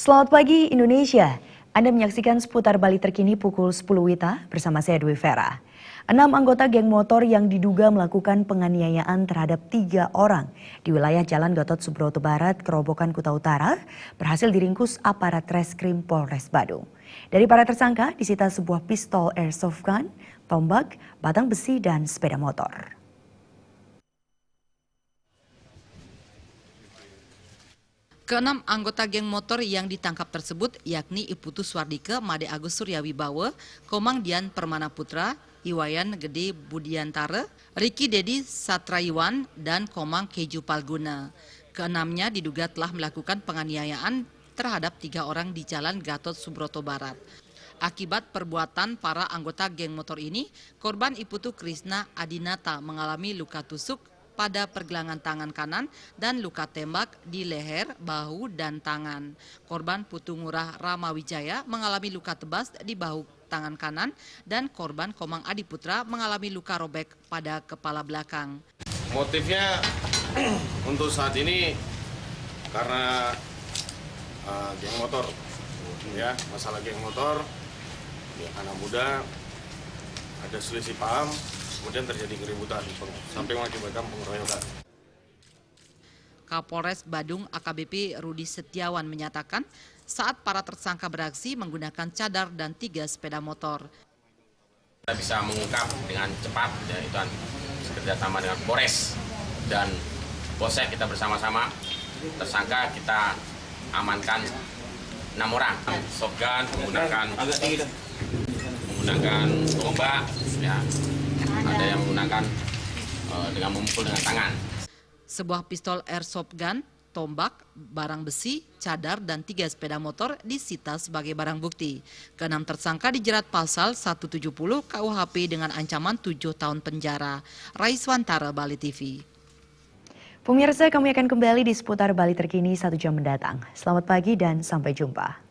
Selamat pagi Indonesia. Anda menyaksikan seputar Bali terkini pukul 10 WITA bersama saya Dwi Vera. 6 anggota geng motor yang diduga melakukan penganiayaan terhadap 3 orang di wilayah Jalan Gatot Subroto Barat, Kerobokan, Kuta Utara berhasil diringkus aparat Reskrim Polres Badung. Dari para tersangka disita sebuah pistol airsoft gun, tombak, batang besi, dan sepeda motor. Keenam anggota geng motor yang ditangkap tersebut yakni Iputu Swardike, Made Agus Suryawibawa, Komang Dian Permana Putra, Iwayan Gede Budiantara, Riki Dedi Satraiwan, dan Komang Keju Palguna. Keenamnya diduga telah melakukan penganiayaan terhadap 3 orang di Jalan Gatot Subroto Barat. Akibat perbuatan para anggota geng motor ini, korban Iputu Krisna Adinata mengalami luka tusuk pada pergelangan tangan kanan dan luka tembak di leher, bahu, dan tangan. Korban Putu Ngurah Ramawijaya mengalami luka tebas di bahu tangan kanan dan korban Komang Adiputra mengalami luka robek pada kepala belakang. Motifnya untuk saat ini karena geng motor, ya masalah geng motor, ya, anak muda ada selisih paham. Kemudian terjadi keributan sampai mengakibatkan pengeroyokan. Kapolres Badung AKBP Rudi Setiawan menyatakan saat para tersangka beraksi menggunakan cadar dan 3 sepeda motor. Kita bisa mengungkap dengan cepat, dan itu kerjasama dengan Polres dan Polsek kita bersama-sama. Tersangka kita amankan 6 orang. Shotgun menggunakan tombak, ya. Ada yang menggunakan dengan memukul dengan tangan. Sebuah pistol airsoft gun, tombak, barang besi, cadar, dan 3 sepeda motor disita sebagai barang bukti. Keenam tersangka dijerat pasal 170 KUHP dengan ancaman 7 tahun penjara. Raiswantara, Bali TV. Pemirsa, kami akan kembali di seputar Bali terkini 1 jam mendatang. Selamat pagi dan sampai jumpa.